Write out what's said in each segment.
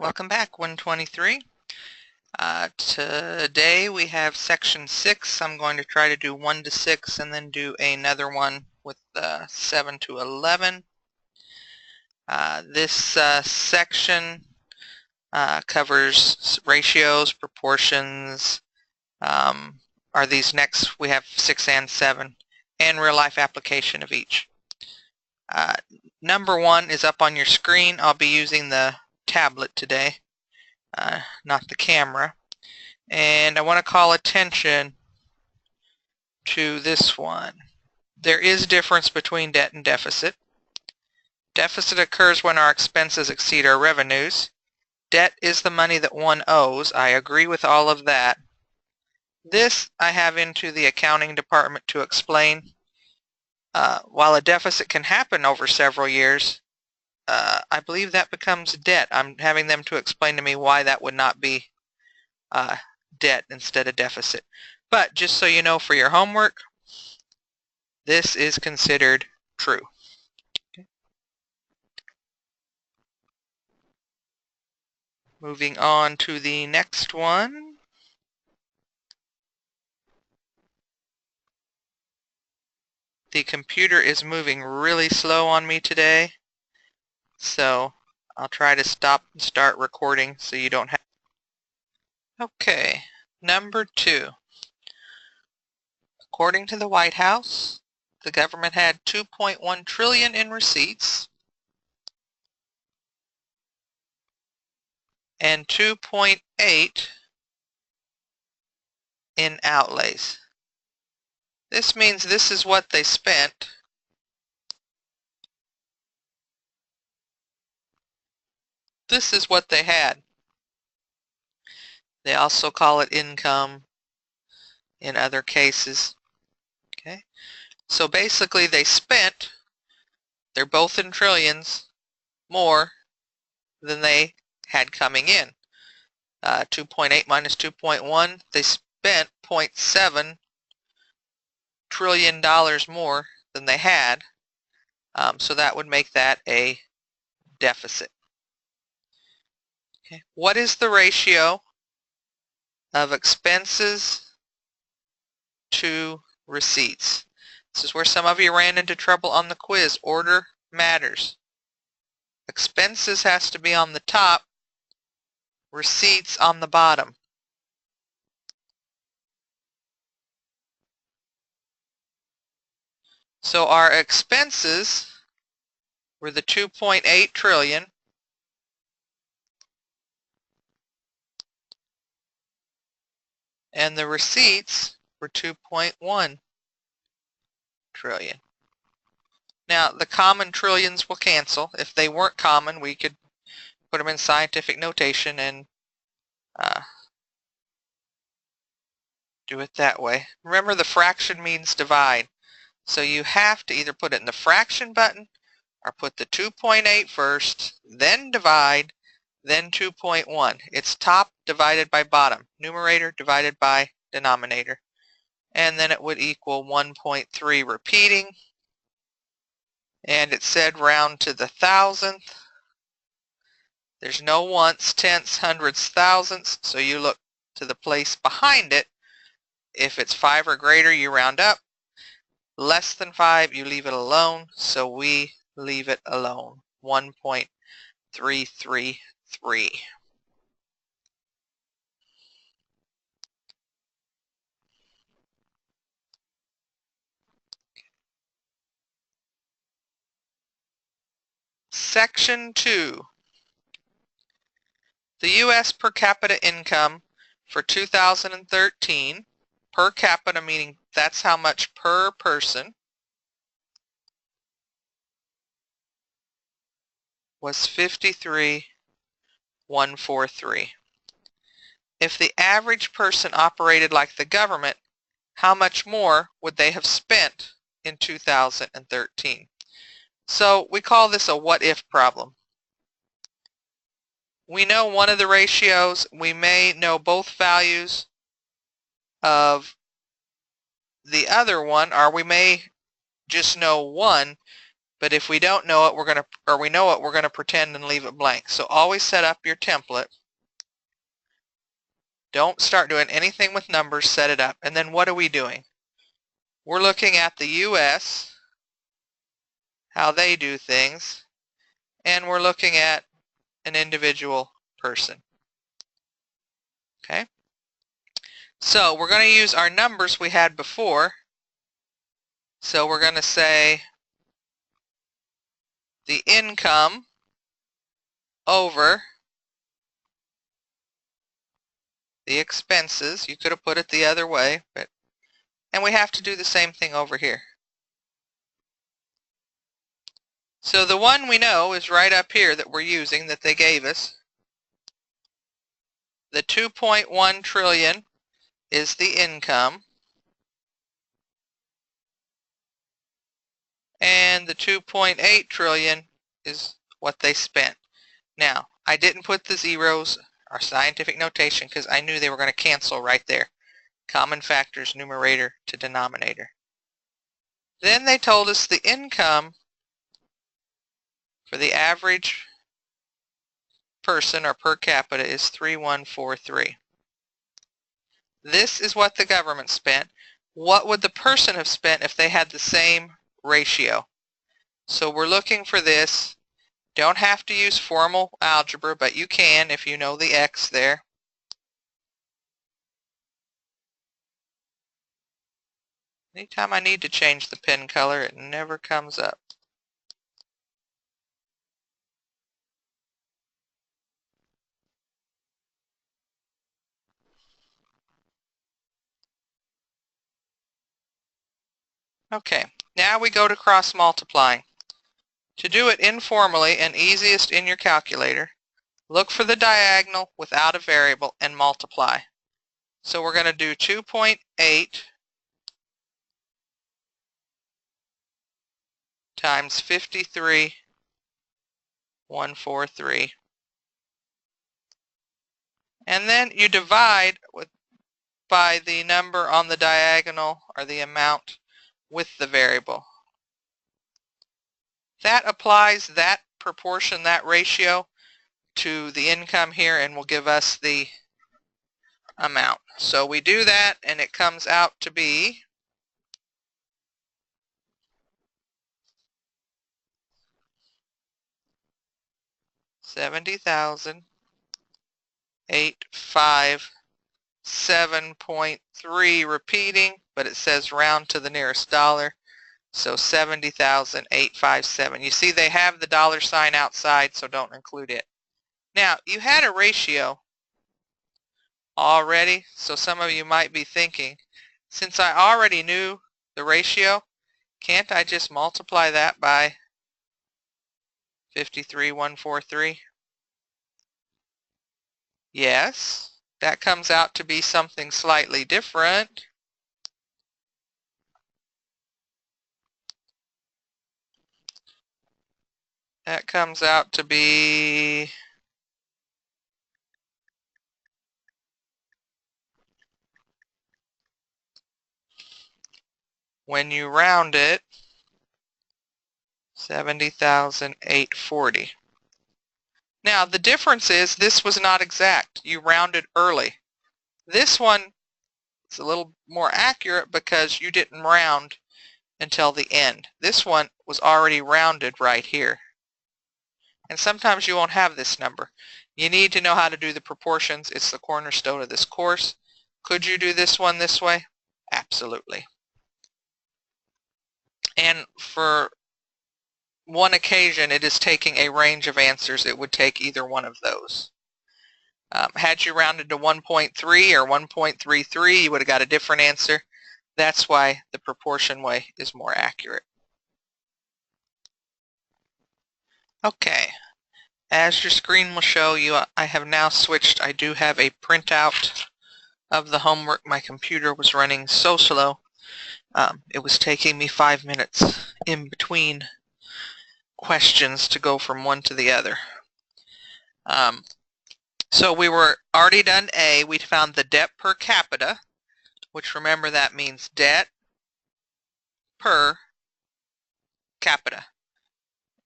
Welcome back, 123. Today we have section 6. I'm going to try to do 1 to 6 and then do another one with 7 to 11. This section covers ratios, proportions, are these next. We have 6 and 7, and real life application of each. Number 1 is up on your screen. I'll be using the tablet today, not the camera. And I want to call attention to this one. There is a difference between debt and deficit. Deficit occurs when our expenses exceed our revenues. Debt is the money that one owes. I agree with all of that. This I have into the accounting department to explain. While a deficit can happen over several years, I believe that becomes debt. I'm having them to explain to me why that would not be debt instead of deficit. But just so you know, for your homework, this is considered true. Okay. Moving on to the next one. The computer is moving really slow on me today, so I'll try to stop and start recording so you don't have. Okay, number 2. According to the White House, the government had $2.1 trillion in receipts and $2.8 in outlays. This means this is what they spent. This is what they had. They also call it income in other cases. Okay, so basically they spent, they're both in trillions, more than they had coming in. 2.8 minus 2.1, they spent $0.7 trillion more than they had, so that would make that a deficit. Okay. What is the ratio of expenses to receipts? This is where some of you ran into trouble on the quiz. Order matters. Expenses has to be on the top, receipts on the bottom. So our expenses were the 2.8 trillion. And the receipts were 2.1 trillion. Now, the common trillions will cancel. If they weren't common, we could put them in scientific notation and do it that way. Remember, the fraction means divide. So you have to either put it in the fraction button or put the 2.8 first, then divide, then 2.1. It's top divided by bottom, numerator divided by denominator. And then it would equal 1.3 repeating. And it said round to the thousandth. There's no ones, tenths, hundredths, thousandths, so you look to the place behind it. If it's 5 or greater, you round up. Less than 5, you leave it alone, so we leave it alone. 1.333. Section 2. The U.S. per capita income for 2013, per capita meaning that's how much per person, was $53,143. If the average person operated like the government, how much more would they have spent in 2013? So we call this a what-if problem. We know one of the ratios. We may know both values of the other one, or we may just know one, But if we don't know it, we know it, we're going to pretend and leave it blank. So always set up your template. Don't start doing anything with numbers, set it up. And then what are we doing? We're looking at the U.S., how they do things, and we're looking at an individual person. Okay? So we're going to use our numbers we had before. So we're going to say the income over the expenses. You could have put it the other way, and we have to do the same thing over here. So the one we know is right up here that we're using, that they gave us. The 2.1 trillion is the income, and the 2.8 trillion is what they spent. Now, I didn't put the zeros or scientific notation because I knew they were going to cancel right there. Common factors, numerator to denominator. Then they told us the income for the average person or per capita is 3143. This is what the government spent. What would the person have spent if they had the same ratio? So we're looking for this. Don't have to use formal algebra, but you can if you know the x there. Anytime I need to change the pen color, it never comes up. Okay, now we go to cross multiplying. To do it informally and easiest in your calculator, look for the diagonal without a variable and multiply. So we're going to do 2.8 times 53,143. And then you divide by the number on the diagonal, or the amount, with the variable. That applies that proportion, that ratio, to the income here and will give us the amount. So we do that and it comes out to be $70,857.3 repeating, but it says round to the nearest dollar. So 70,857. You see they have the dollar sign outside, so don't include it. Now, you had a ratio already, so some of you might be thinking, since I already knew the ratio, can't I just multiply that by 53,143? Yes, that comes out to be something slightly different. That comes out to be when you round it, 70,840. Now the difference is this was not exact. You rounded early. This one is a little more accurate because you didn't round until the end. This one was already rounded right here. And sometimes you won't have this number. You need to know how to do the proportions. It's the cornerstone of this course. Could you do this one this way? Absolutely. And for one occasion, it is taking a range of answers. It would take either one of those. Had you rounded to 1.3 or 1.33, you would have got a different answer. That's why the proportion way is more accurate. Okay, as your screen will show you, I have now switched. I do have a printout of the homework. My computer was running so slow. It was taking me 5 minutes in between questions to go from one to the other. So we were already done A. We found the debt per capita, which, remember, that means debt per capita.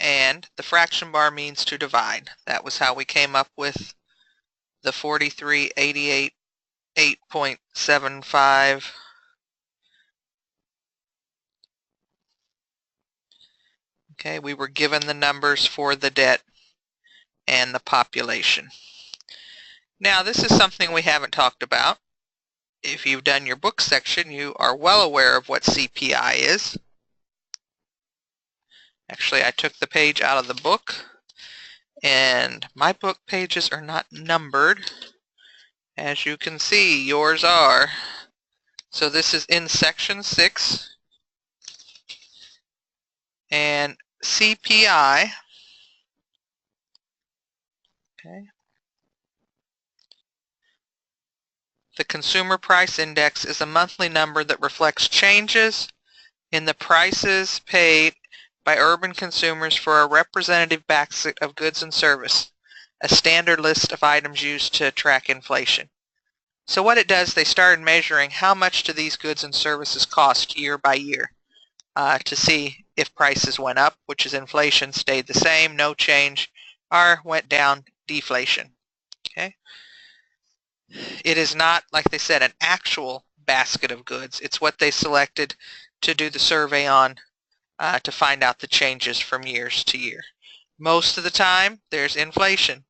and the fraction bar means to divide. That was how we came up with the 4388.8.75. Okay, we were given the numbers for the debt and the population. Now, this is something we haven't talked about. If you've done your book section, you are well aware of what CPI is. Actually, I took the page out of the book, and my book pages are not numbered. As you can see, yours are. So this is in section 6, and CPI, okay, the Consumer Price Index, is a monthly number that reflects changes in the prices paid by urban consumers for a representative basket of goods and service, a standard list of items used to track inflation. So what it does, they started measuring how much do these goods and services cost year by year to see if prices went up, which is inflation, stayed the same, no change, or went down, deflation. Okay. It is not, like they said, an actual basket of goods. It's what they selected to do the survey on to find out the changes from years to year. Most of the time, there's inflation.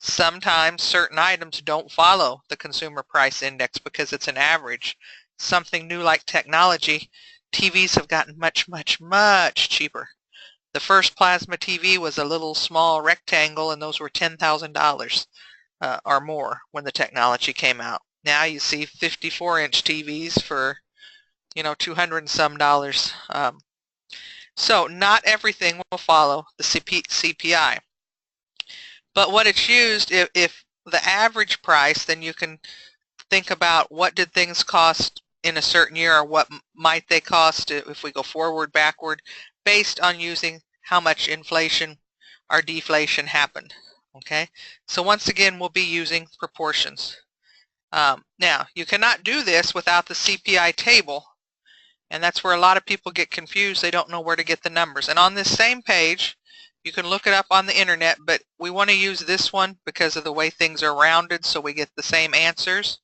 Sometimes certain items don't follow the Consumer Price Index because it's an average. Something new like technology, TVs have gotten much, much, much cheaper. The first plasma TV was a little small rectangle, and those were $10,000 or more when the technology came out. Now you see 54-inch TVs for, $200 and some. So not everything will follow the CPI. But what it's used, if the average price, then you can think about what did things cost in a certain year, or what might they cost if we go forward, backward, based on using how much inflation or deflation happened. Okay, so once again, we'll be using proportions. Now, you cannot do this without the CPI table, and that's where a lot of people get confused. They don't know where to get the numbers. And on this same page, you can look it up on the internet, but we want to use this one because of the way things are rounded, so we get the same answers.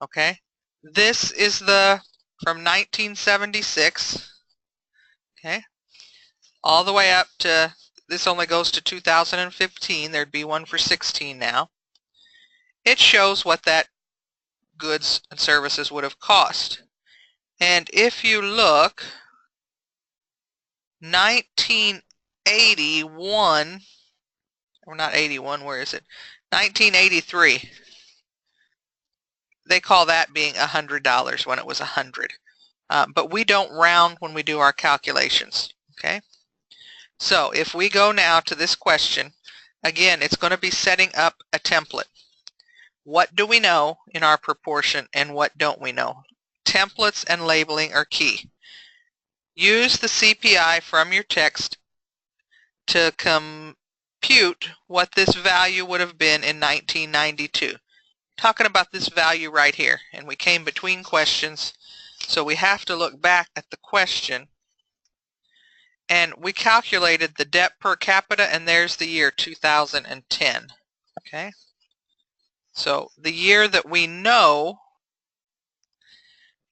Okay, this is from 1976. Okay, all the way up to, this only goes to 2015. There'd be one for 16 now. It shows what that goods and services would have cost. And if you look, 1981, or not 81, where is it? 1983. They call that being $100 when it was 100. But we don't round when we do our calculations. Okay? So if we go now to this question, again, it's going to be setting up a template. What do we know in our proportion and what don't we know? Templates and labeling are key. Use the CPI from your text to compute what this value would have been in 1992. Talking about this value right here, and we came between questions, so we have to look back at the question, and we calculated the debt per capita, and there's the year 2010. Okay, so the year that we know,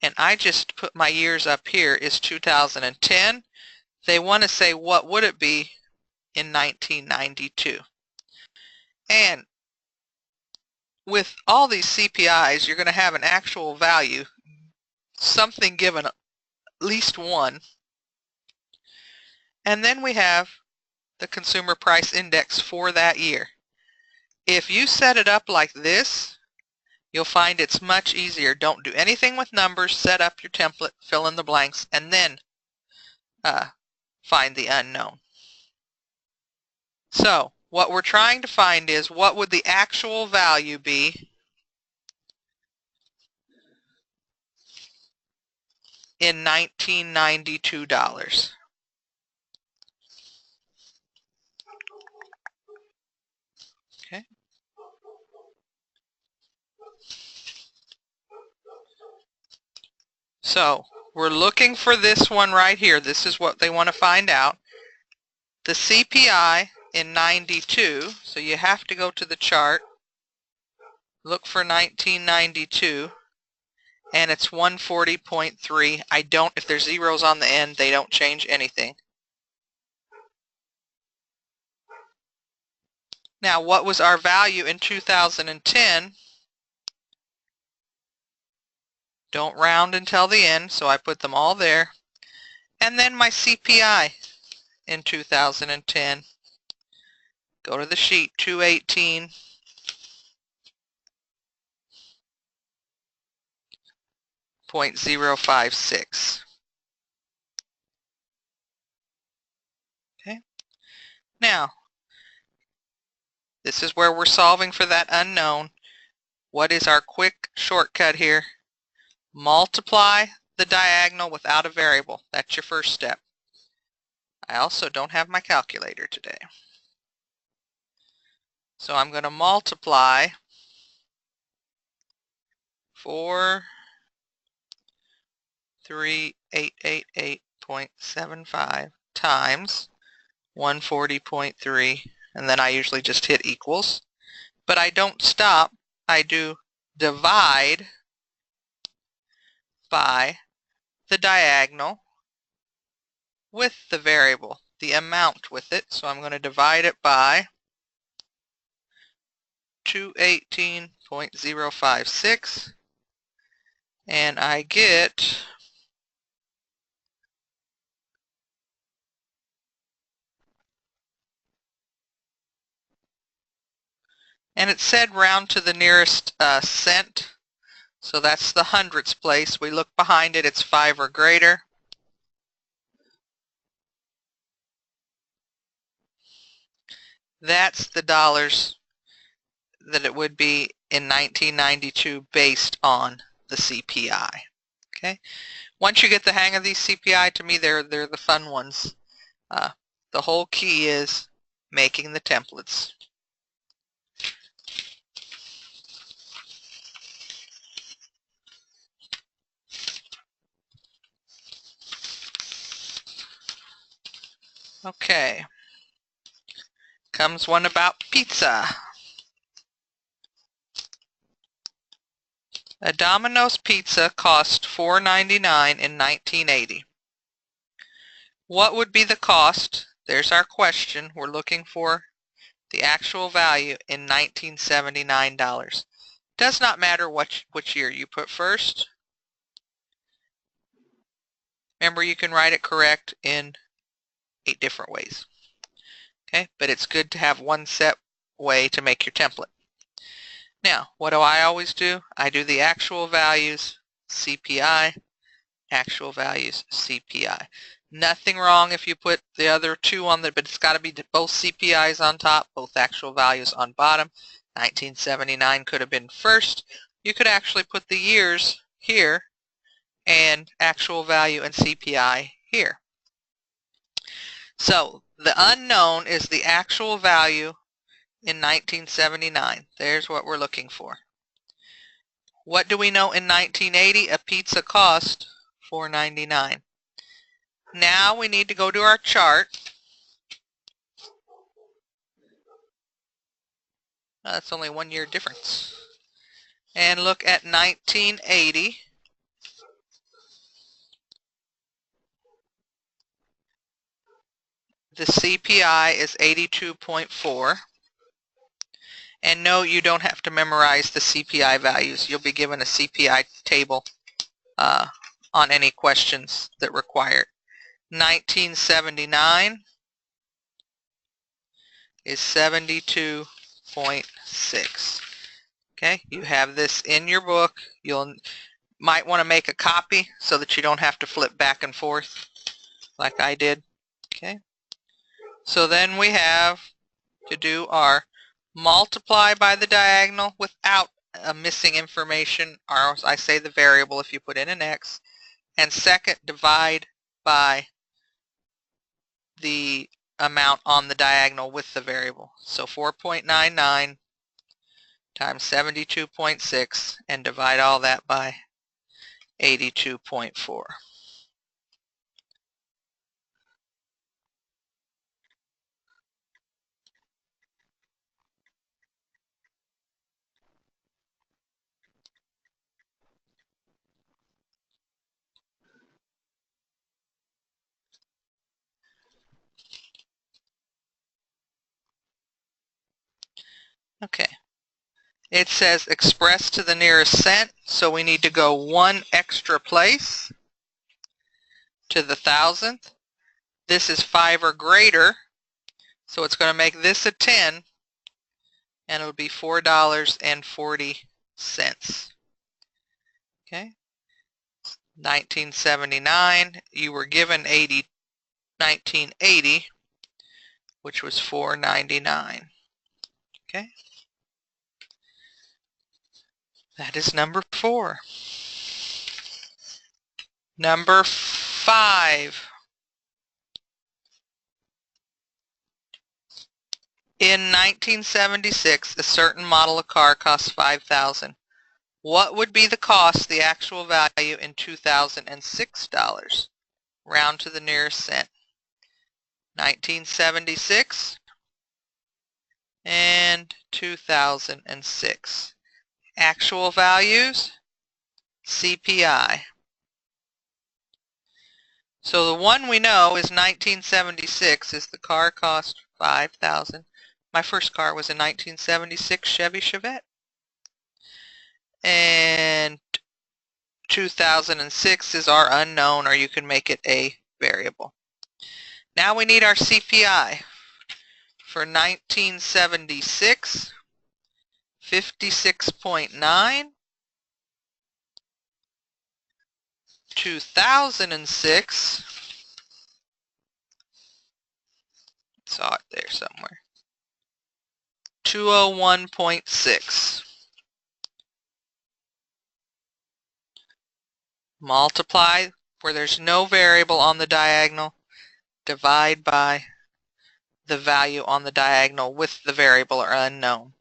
and I just put my years up here, is 2010. They want to say what would it be in 1992. And with all these CPIs, you're going to have an actual value, something given, at least one. And then we have the Consumer Price Index for that year. If you set it up like this, you'll find it's much easier. Don't do anything with numbers. Set up your template, fill in the blanks, and then find the unknown. So what we're trying to find is what would the actual value be in 1992 dollars. Okay. So we're looking for this one right here. This is what they want to find out. the CPI in 92, so you have to go to the chart, look for 1992, and it's 140.3. I don't, if there's zeros on the end, they don't change anything. Now, what was our value in 2010? Don't round until the end, so I put them all there. And then my CPI in 2010. Go to the sheet, 218.056. Okay. Now, this is where we're solving for that unknown. What is our quick shortcut here? Multiply the diagonal without a variable. That's your first step. I also don't have my calculator today. So I'm going to multiply 43888.75 times 140.3, and then I usually just hit equals. But I don't stop. I do divide by the diagonal with the variable, the amount with it. So I'm going to divide it by 218.056, and I get and it said round to the nearest cent, so that's the hundredths place. We look behind it, it's 5 or greater. That's the dollars that it would be in 1992 based on the CPI. Okay. Once you get the hang of these CPI, to me they're the fun ones. The whole key is making the templates. Okay. Comes one about pizza. A Domino's pizza cost $4.99 in 1980. What would be the cost? There's our question. We're looking for the actual value in 1979 dollars. Does not matter which year you put first. Remember, you can write it correct in 8 different ways. Okay, but it's good to have one set way to make your template. Now, what do I always do? I do the actual values, CPI, actual values, CPI. Nothing wrong if you put the other two on there, but it's got to be both CPIs on top, both actual values on bottom. 1979 could have been first. You could actually put the years here and actual value and CPI here. So the unknown is the actual value in 1979. There's what we're looking for. What do we know in 1980? A pizza cost $4.99. Now we need to go to our chart. That's only 1 year difference. And look at 1980. The CPI is 82.4. And no, you don't have to memorize the CPI values. You'll be given a CPI table on any questions that require it. 1979 is 72.6. Okay, you have this in your book. You might want to make a copy so that you don't have to flip back and forth like I did. Okay, so then we have to do our multiply by the diagonal without missing information, or I say the variable if you put in an X, and second, divide by the amount on the diagonal with the variable. So 4.99 times 72.6 and divide all that by 82.4. Okay. It says express to the nearest cent, so we need to go one extra place to the thousandth. This is 5 or greater, so it's going to make this a 10, and it'll be $4.40. Okay. 1979, you were given 1980, which was $4.99. Okay. That is number 4. Number 5. In 1976, a certain model of car cost $5,000. What would be the cost, the actual value, in 2006 dollars? Round to the nearest cent. 1976 and 2006. Actual values, CPI. So the one we know is 1976 is the car cost $5,000. My first car was a 1976 Chevy Chevette. And 2006 is our unknown, or you can make it a variable. Now we need our CPI. For 1976, 56.9. 2006, saw it there somewhere, 201.6. Multiply where there's no variable on the diagonal, divide by the value on the diagonal with the variable or unknown.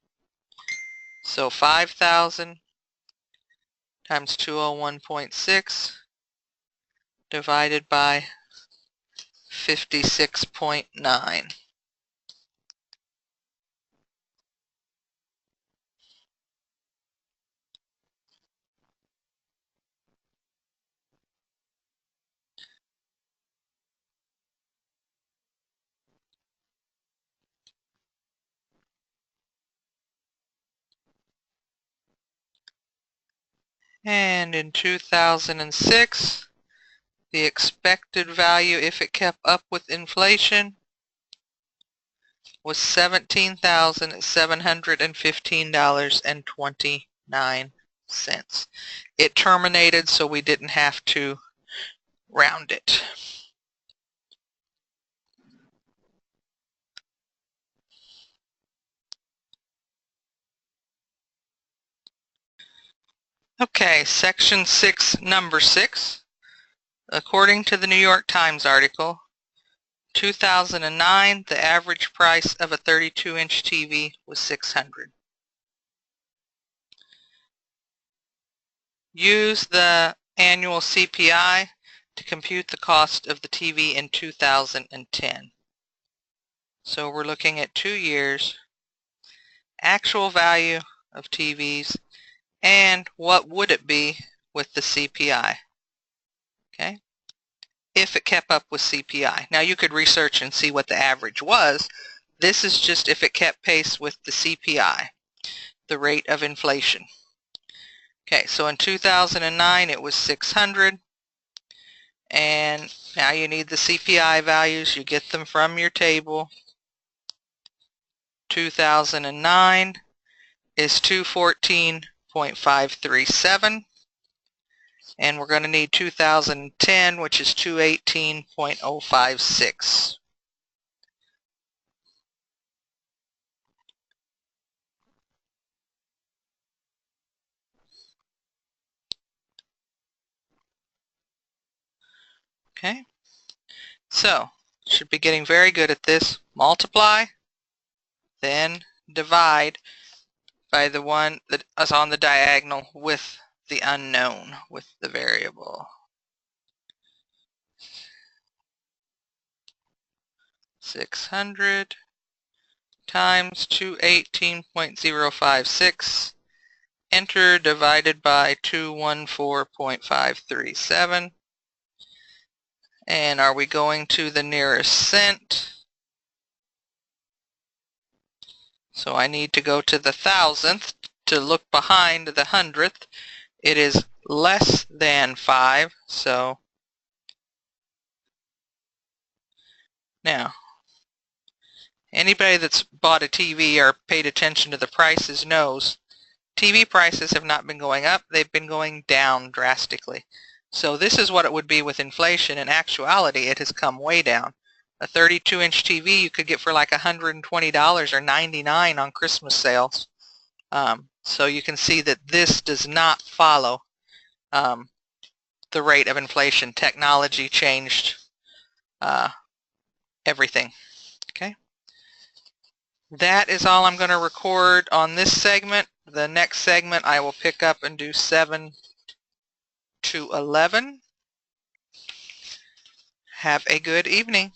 So 5,000 times 201.6 divided by 56.9. And in 2006, the expected value, if it kept up with inflation, was $17,715.29. It terminated, so we didn't have to round it. Okay, section 6, number 6. According to the New York Times article, 2009, the average price of a 32-inch TV was $600. Use the annual CPI to compute the cost of the TV in 2010. So we're looking at 2 years, actual value of TVs, and what would it be with the CPI. Okay, if it kept up with CPI. Now you could research and see what the average was. This is just if it kept pace with the CPI, the rate of inflation. Okay, so in 2009 it was 600, and now you need the CPI values. You get them from your table. 2009 is 214.537, and we're going to need 2010, which is 218.056. Okay, so should be getting very good at this. Multiply, then divide by the one that is on the diagonal with the unknown, with the variable. 600 times 218.056, enter, divided by 214.537. And are we going to the nearest cent? So I need to go to the thousandth to look behind the hundredth. It is less than 5, so now anybody that's bought a TV or paid attention to the prices knows TV prices have not been going up, they've been going down drastically. So this is what it would be with inflation. In actuality, it has come way down. A 32-inch TV you could get for like $120 or $99 on Christmas sales. So you can see that this does not follow the rate of inflation. Technology changed everything. Okay. That is all I'm going to record on this segment. The next segment I will pick up and do 7 to 11. Have a good evening.